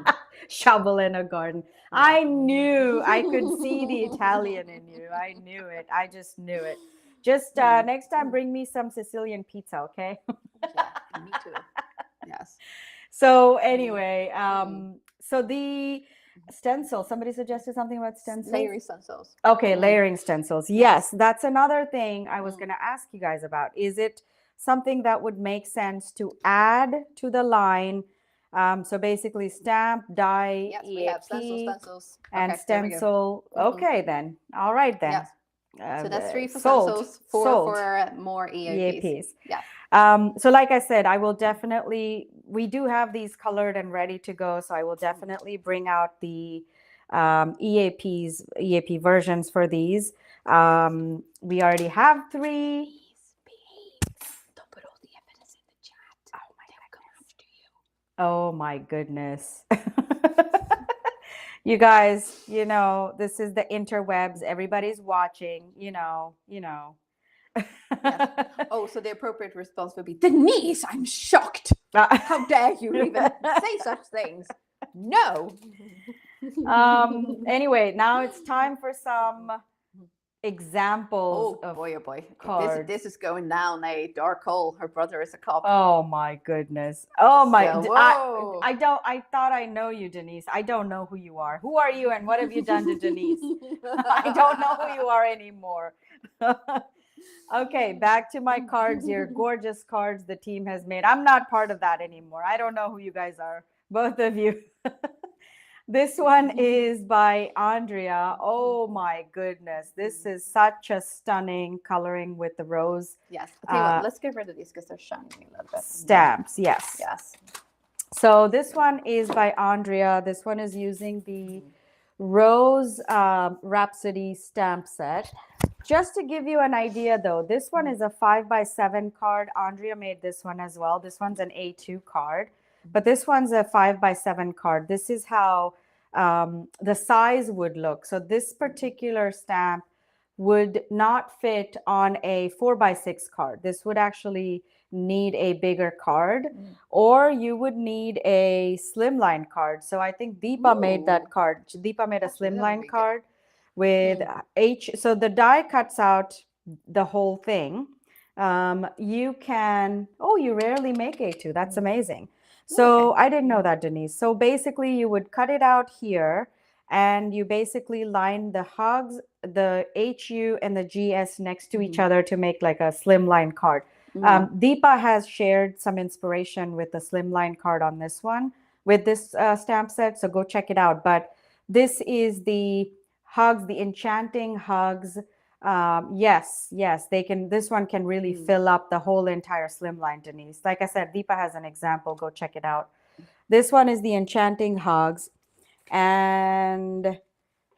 it. Shovel in a garden. I knew I could see the Italian in you. I knew it. I just knew it. Just next time, bring me some Sicilian pizza, okay? Yeah, me too. Yes. So anyway, so the stencil, somebody suggested something about stencils. Layering stencils. Okay, layering stencils. Yes, that's another thing I was going to ask you guys about. Is it something that would make sense to add to the line? So basically stamp, die, Yes, EAP, we have stencils. and Okay, stencil. Okay, then. All right, then. Yes. So that's 3 for sold. stencils, 4 for more EAPs. Yeah. So like I said, I will definitely, we do have these colored and ready to go. So I will definitely bring out the EAP versions for these. We already have 3. Don't put all the evidence in the chat. Oh my goodness. Oh my goodness. You guys, you know, this is the interwebs. Everybody's watching, you know. Yes. Oh, so the appropriate response would be, Denise, I'm shocked. How dare you even say such things? No. Anyway, now it's time for some examples. Oh boy. Cards. This is going down a dark hole. Her brother is a cop. Oh my goodness. Oh my. Whoa. I thought I know you, Denise. I don't know who you are. Who are you and what have you done to Denise? I don't know who you are anymore. Okay, back to my cards here. Gorgeous cards the team has made. I'm not part of that anymore. I don't know who you guys are, both of you. This one is by Andrea. Oh my goodness. This is such a stunning coloring with the rose Yes. I'll tell you what, let's get rid of these because they're shining a little bit. stamps. Yes. Yes. So this one is by Andrea. This one is using the Rose Rhapsody stamp set. Just to give you an idea though, this one is a 5x7 card. Andrea made this one as well. This one's an A2 card, but this one's a 5x7 card. This is how the size would look. So this particular stamp would not fit on a 4x6 card. This would actually need a bigger card, or you would need a slimline card. So I think Deepa made that card. Deepa made a slimline card with so the die cuts out the whole thing. You can, you rarely make A2. That's amazing. So I didn't know that, Denise. So basically you would cut it out here and you basically line the hugs, the HU and the GS next to each other to make like a slimline card. Deepa has shared some inspiration with the slimline card on this one, with this stamp set. So go check it out. But this is the hugs, the enchanting hugs. Yes, they can. This one can really fill up the whole entire slimline, Denise. Like I said, Deepa has an example. Go check it out. This one is the enchanting hugs. And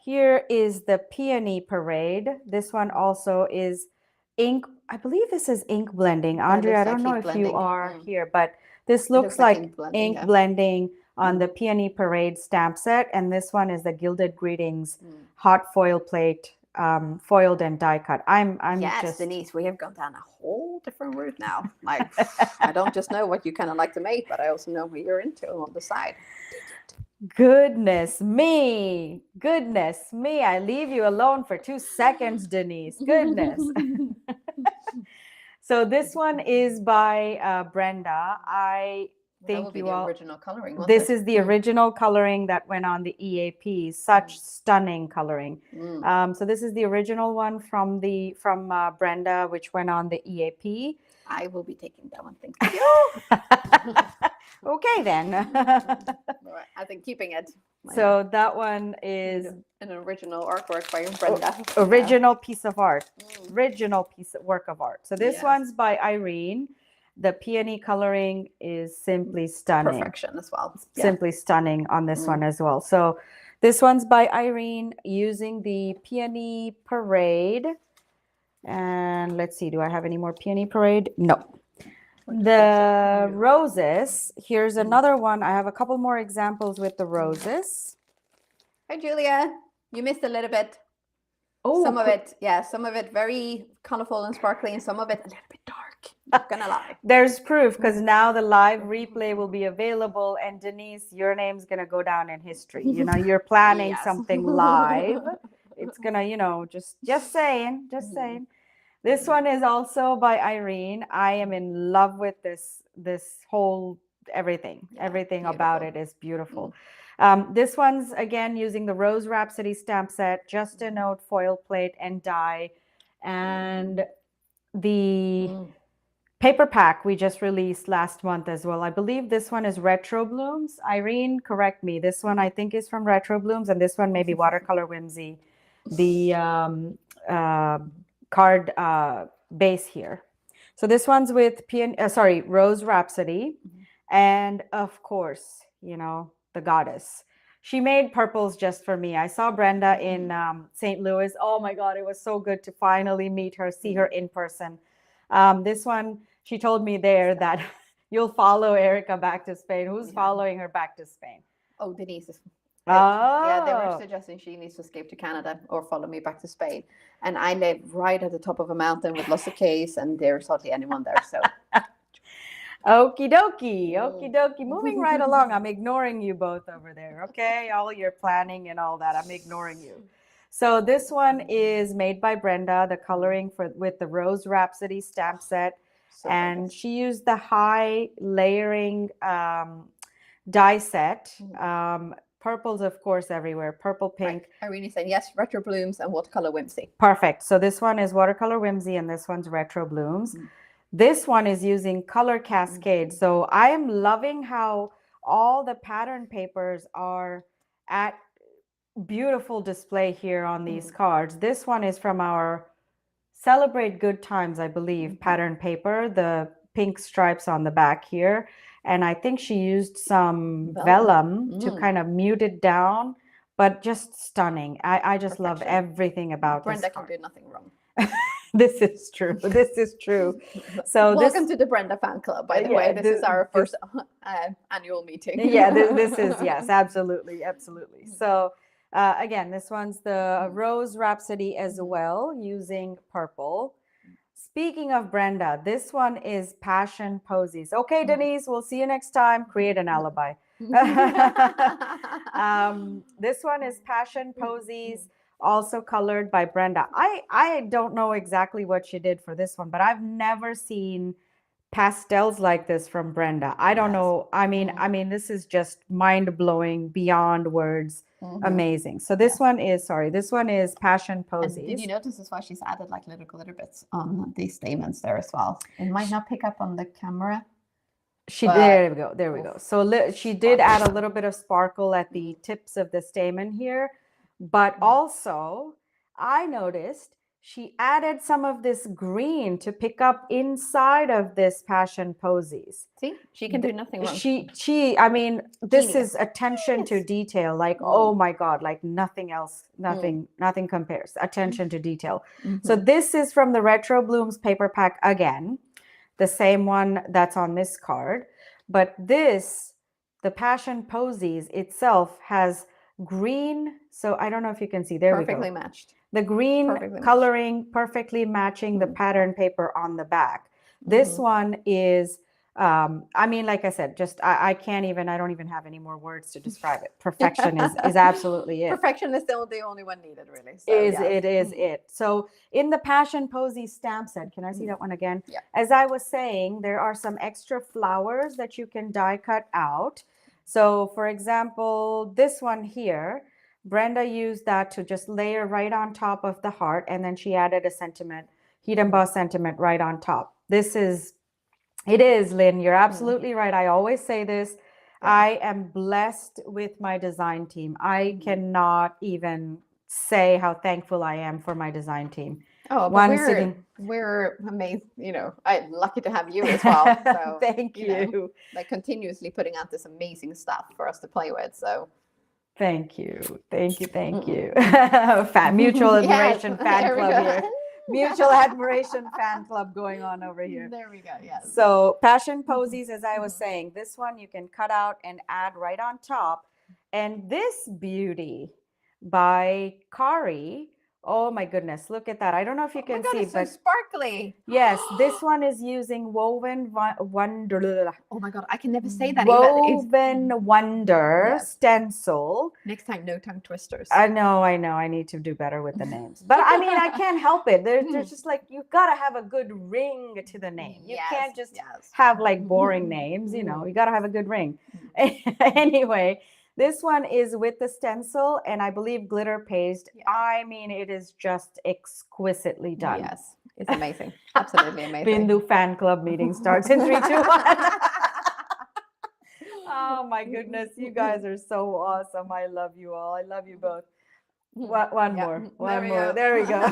here is the Peony Parade. This one also is ink. I believe this is ink blending. Andrea, I don't know if you are here, but this looks like ink blending on the Peony Parade stamp set. And this one is the Gilded Greetings hot foil plate, foiled and die cut. I'm yes, just Denise, we have gone down a whole different route now. Like, I don't just know what you kind of like to make, but I also know what you're into on the side. Goodness me. I leave you alone for 2 seconds, Denise. Goodness. So this one is by Brenda. I think you all. Original coloring. This is the original coloring that went on the EAP. Such stunning coloring. So this is the original one from Brenda, which went on the EAP. I will be taking that one. Thank you. Okay, then. I think keeping it. So that one is an original artwork by Brenda. Original piece of art. Original piece of work of art. So this one's by Irene. The peony coloring is simply stunning. Perfection as well. Simply stunning on this one as well. So this one's by Irene using the Peony Parade. And let's see, do I have any more Peony Parade? No. The roses, here's another one. I have a couple more examples with the roses. Hi, Julia. You missed a little bit. Oh, some of it very colorful and sparkly, and some of it a little bit dark. Not gonna lie. There's proof, because now the live replay will be available, and Denise, your name's gonna go down in history. You know, you're planning something live. It's gonna, just saying. This one is also by Irene. I am in love with this whole everything. Everything about it is beautiful. This one's again using the Rose Rhapsody stamp set, Just a Note foil plate and die, and the paper pack we just released last month as well. I believe this one is Retro Blooms. Irene, correct me. This one I think is from Retro Blooms, and this one maybe Watercolor Whimsy. The card base here. So this one's with Rose Rhapsody, and of course, the goddess. She made purples just for me. I saw Brenda in St. Louis. Oh my God, it was so good to finally meet her, see her in person. This one, she told me there that you'll follow Erica back to Spain. Who's following her back to Spain? Oh, Denise is. Oh. Yeah, they were suggesting she needs to escape to Canada or follow me back to Spain. And I live right at the top of a mountain with lots of caves, and there's hardly anyone there. So, okie dokie. Moving right along. I'm ignoring you both over there. Okay, all your planning and all that. I'm ignoring you. So this one is made by Brenda. The coloring with the Rose Rhapsody stamp set, and she used the high layering die set. Purples, of course, everywhere. Purple, pink. Right. Irene said, yes, Retro Blooms and Watercolor Whimsy. Perfect. So this one is Watercolor Whimsy, and this one's Retro Blooms. This one is using Color Cascade. So I am loving how all the pattern papers are at beautiful display here on these cards. This one is from our Celebrate Good Times, I believe, pattern paper, the pink stripes on the back here. And I think she used some vellum to kind of mute it down, but just stunning. I just love everything about Brenda this can card. do nothing wrong. This is true. This is true. So welcome to the Brenda fan club, by the way. This is our first annual meeting. Yeah, this is, yes, absolutely, absolutely. So again, this one's the Rose Rhapsody as well, using purple. Speaking of Brenda, this one is Passion Posies. Okay, Denise, we'll see you next time. Create an alibi. This one is Passion Posies, also colored by Brenda. I don't know exactly what she did for this one, but I've never seen pastels like this from Brenda. I don't know. I mean, this is just mind-blowing, beyond words. Amazing. So this one is, this one is Passion Posies. And did you notice as well, she's added like little glitter bits on these stamens there as well. It might not pick up on the camera. There we go. There we go. So she did add a little bit of sparkle at the tips of the stamen here, but also I noticed she added some of this green to pick up inside of this Passion Posies. See, she can do nothing wrong. I mean, this is attention to detail. Like, oh my God, like nothing else, nothing compares. Attention to detail. So this is from the Retro Blooms paper pack again, the same one that's on this card. But this, the Passion Posies itself has green. So I don't know if you can see. There we go. Perfectly matched. The green coloring perfectly matching the pattern paper on the back. This one is, I mean, like I said, just I can't even, I don't even have any more words to describe it. Perfection is absolutely it. Perfection is the only one needed, really. So, It is it. So in the Passion Posies stamp set, can I see that one again? Yeah. As I was saying, there are some extra flowers that you can die cut out. So for example, this one here, Brenda used that to just layer right on top of the heart, and then she added a sentiment, heat embossed sentiment right on top. It is, Lynn, you're absolutely right. I always say this. I am blessed with my design team. I cannot even say how thankful I am for my design team. Oh, but we're amazed, I'm lucky to have you as well. So thank you. Like continuously putting out this amazing stuff for us to play with. So thank you. Mutual admiration fan club here. Mutual admiration fan club going on over here. There we go. Yes. So Passion Posies, as I was saying, this one you can cut out and add right on top. And this beauty by Kari, oh my goodness, look at that. I don't know if you can see, it's so but sparkly. Yes, this one is using Woven Wonder. Oh my God, I can never say that. Woven Wonder stencil. Next time, no tongue twisters. I know. I need to do better with the names. But I mean, I can't help it. There's just like, you've got to have a good ring to the name. You can't just have like boring names, you got to have a good ring. Anyway, this one is with the stencil and I believe glitter paste. Yeah. I mean, it is just exquisitely done. Yes, it's amazing. Absolutely amazing. Bindu fan club meeting starts in 3, 2, 1. Oh my goodness, you guys are so awesome. I love you all. I love you both. One more. There we go.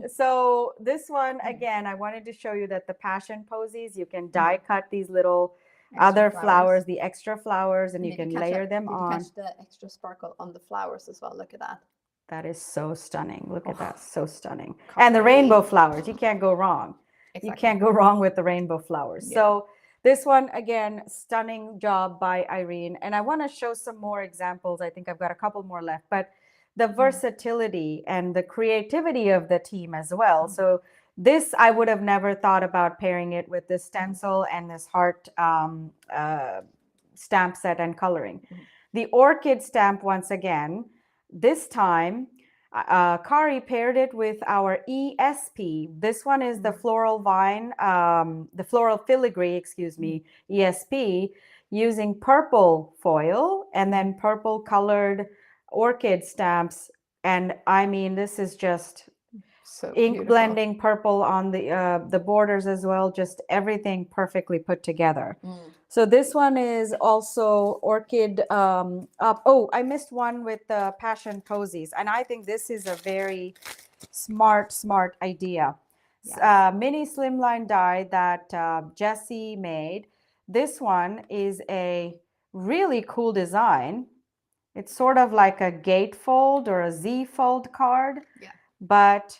So this one, again, I wanted to show you that the Passion Posies, you can die cut these little other flowers, the extra flowers, and you can layer them on. Catch the extra sparkle on the flowers as well. Look at that. That is so stunning. Look at that. So stunning. And the rainbow flowers, you can't go wrong. Exactly. You can't go wrong with the rainbow flowers. Yeah. So this one, again, stunning job by Irene. And I want to show some more examples. I think I've got a couple more left, but the versatility and the creativity of the team as well. So this, I would have never thought about pairing it with this stencil and this heart stamp set and coloring. The orchid stamp, once again, this time, Kari paired it with our ESP. This one is the floral vine, the floral filigree, ESP, using purple foil and then purple colored orchid stamps. And I mean, this is just so ink beautiful. Blending purple on the borders as well. Just everything perfectly put together. So this one is also orchid up. Oh, I missed one with the passion posies. And I think this is a very smart idea. Yes. Mini slimline die that Jessie made. This one is a really cool design. It's sort of like a gatefold or a Z-fold card. Yeah. But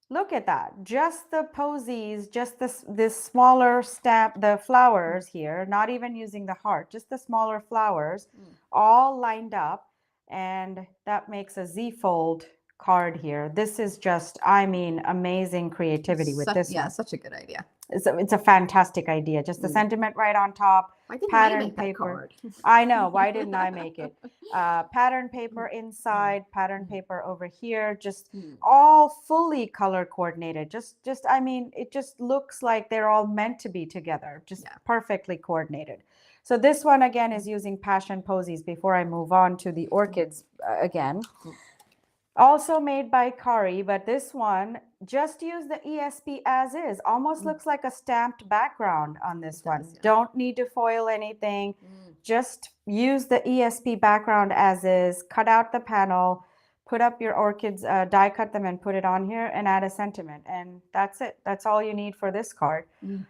look at that. Just the posies, just this smaller stamp, the flowers here, not even using the heart, just the smaller flowers, all lined up. And that makes a Z-fold card here. This is just, I mean, amazing creativity with this one. Such a good idea. It's a fantastic idea. Just the sentiment right on top. Why didn't I Pattern make that paper. card? I know. Why didn't I make it? Pattern paper inside, pattern paper over here. Just all fully color coordinated. Just I mean, it just looks like they're all meant to be together. Just perfectly coordinated. So this one again is using passion posies before I move on to the orchids again. Also made by Kari, but this one, just use the ESP as is. Almost looks like a stamped background on this one. Yeah. Don't need to foil anything. Just use the ESP background as is. Cut out the panel, put up your orchids, die cut them and put it on here and add a sentiment. And that's it. That's all you need for this card.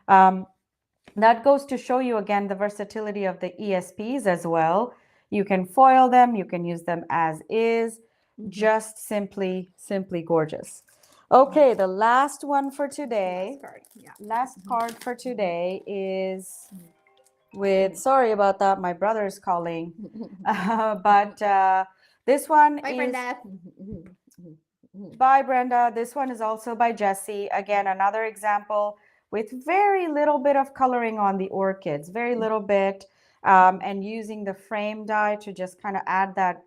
That goes to show you again the versatility of the ESPs as well. You can foil them. You can use them as is. Just simply gorgeous. Okay, the last one for today. Last card for today is with, sorry about that, my brother's calling. But this one Bye, is Brenda. by Brenda. This one is also by Jessie. Again, another example with very little bit of coloring on the orchids, very little bit, and using the frame die to just kind of add that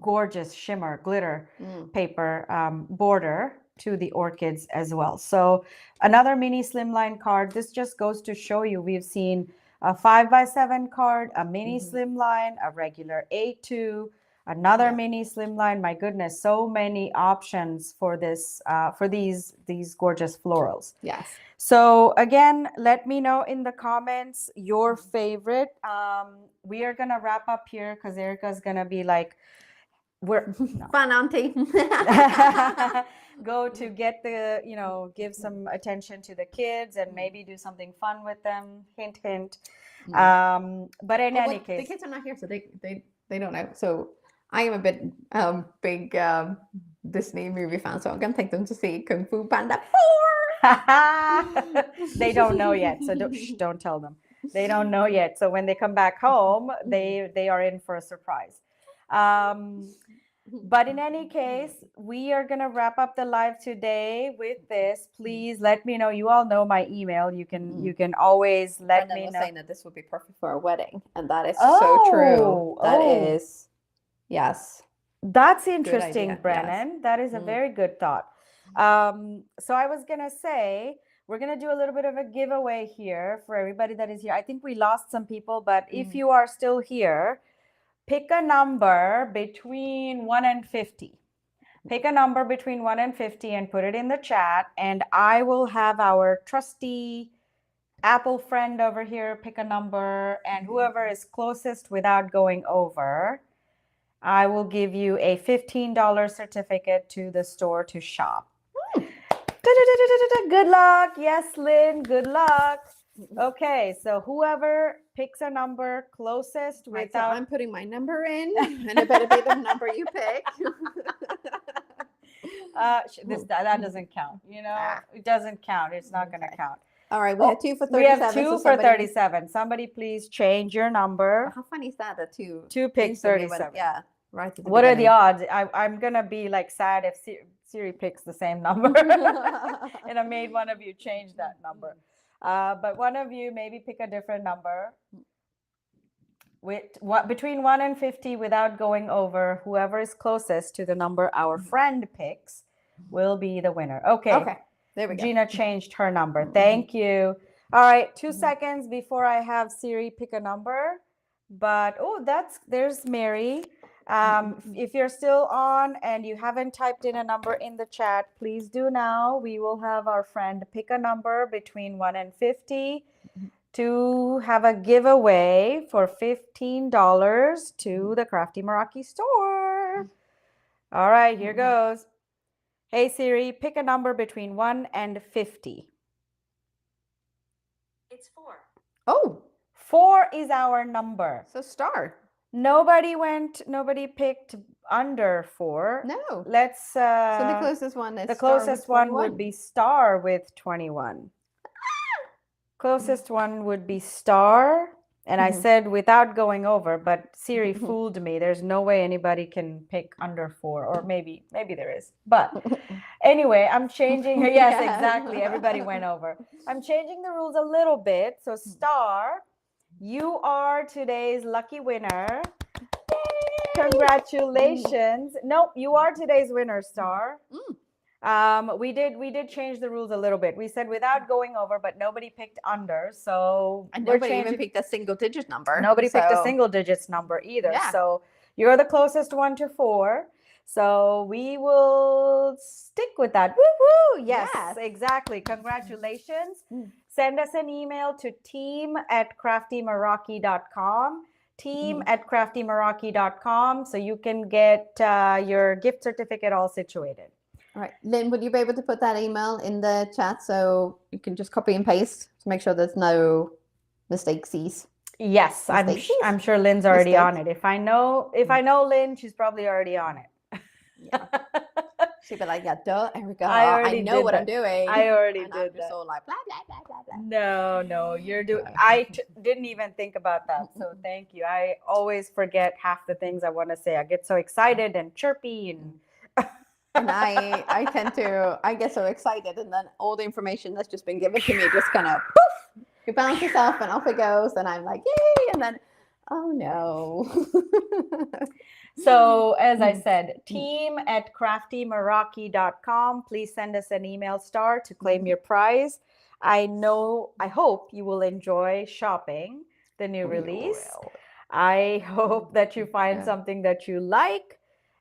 gorgeous shimmer glitter paper border to the orchids as well. So another mini slimline card. This just goes to show you we've seen a 5x7 card, a mini slimline, a regular A2, another mini slimline. My goodness, so many options for this for these gorgeous florals. Yes. So again, let me know in the comments your favorite. We are gonna wrap up here because Erica's gonna be like, we're Fun, auntie. go to get the, give some attention to the kids and maybe do something fun with them. Hint, hint. But in any case, the kids are not here, so they don't know. So I am a bit big Disney movie fan, so I'm gonna take them to see Kung Fu Panda 4. They don't know yet, so don't tell them. They don't know yet. So when they come back home, they are in for a surprise. But in any case, we are going to wrap up the live today with this. Please let me know. You all know my email. You can always let me know. Saying that this would be perfect for a wedding, and that is so true. That is, yes. That's interesting, idea, Brennan. yes. That is a very good thought. So I was going to say, we're going to do a little bit of a giveaway here for everybody that is here. I think we lost some people, but if you are still here, pick a number between 1 and 50. Pick a number between 1 and 50 and put it in the chat. And I will have our trusty Apple friend over here pick a number. And whoever is closest without going over, I will give you a $15 certificate to the store to shop. Good luck. Yes, Lynn, good luck. Okay, so whoever picks a number closest without... So I'm putting my number in, and it better be the number you pick. That doesn't count, It doesn't count. It's not going to count. All right, we have 2 for 37. We have 2 for 37. Somebody please change your number. How funny is that? The 2 pick 37. Yeah, right. At the what beginning. are the odds? I'm going to be like sad if Siri picks the same number. And I made one of you change that number. But one of you maybe pick a different number. Between 1 and 50 without going over, whoever is closest to the number our friend picks will be the winner. Okay. There we go. Gina changed her number. Thank you. All right, 2 seconds before I have Siri pick a number. But there's Mary. If you're still on and you haven't typed in a number in the chat, please do now. We will have our friend pick a number between 1 and 50 to have a giveaway for $15 to the Crafty Meraki store. All right, here goes. Hey Siri, pick a number between 1 and 50. It's 4. Oh, 4 is our number. so star. Nobody picked under 4. No. Let's So the closest one is the star with closest one 21. would be star with 21. Closest one would be star. And I said without going over, but Siri fooled me. There's no way anybody can pick under 4, or maybe there is. But anyway, I'm changing. Yes, Yeah. exactly. Everybody went over. I'm changing the rules a little bit. So star, you are today's lucky winner. Congratulations. Nope, you are today's winner, Star. We did change the rules a little bit. We said without going over, but nobody picked under. So And we're nobody even changing- picked a single digit number. Nobody picked a so- single digits number either. Yeah. So you're the closest one to 4. So we will stick with that. Woo woo! Yes, Yes. exactly. Congratulations. Mm. Send us an email to team@craftymeraki.com. Team@craftymeraki.com, so you can get your gift certificate all situated. All right, Lynn, would you be able to put that email in the chat so you can just copy and paste to make sure there's no mistakes? Yes, Mistakes? I'm sure Lynn's already on Mistakes. it. If I know Lynn, she's probably already on it. Yeah. She'd be like, yeah, duh, Erica, I I already know did what I'm that. doing. I already and I'm did just that. all like, blah, blah, blah, blah, blah. No, you're doing. I didn't even think about that. So thank you. I always forget half the things I want to say. I get so excited and chirpy and. And I tend to, I get so excited, and then all the information that's just been given to me just kind of poof, it bounces off and off it goes, and I'm like, yay, and then, oh no. So as I said, team@craftymeraki.com. Please send us an email, Star, to claim your prize. I hope you will enjoy shopping the new release. I hope that you find something that you like.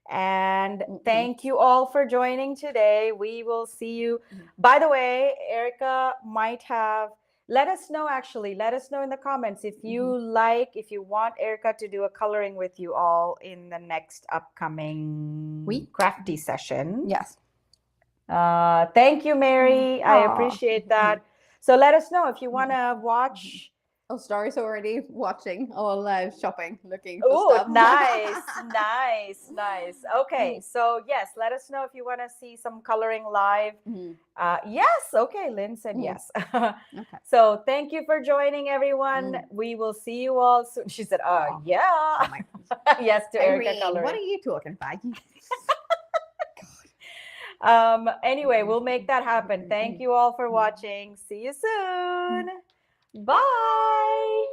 And thank you all for joining today. We will see you. By the way, Erica might have, let us know in the comments if you want Erica to do a coloring with you all in the next upcoming Week? crafty session. Yes. Thank you, Mary. I appreciate that. So let us know if you want to watch. Oh, Star is already watching all live shopping, looking for Oh, stuff. nice. Okay, so yes, let us know if you want to see some coloring live. Yes, okay, Lynn said yes. Okay. So thank you for joining, everyone. We will see you all soon. She said, yeah. Oh my God. Yes to Erica Irene, coloring. what are you talking about? Anyway, we'll make that happen. Thank you all for watching. See you soon. Bye.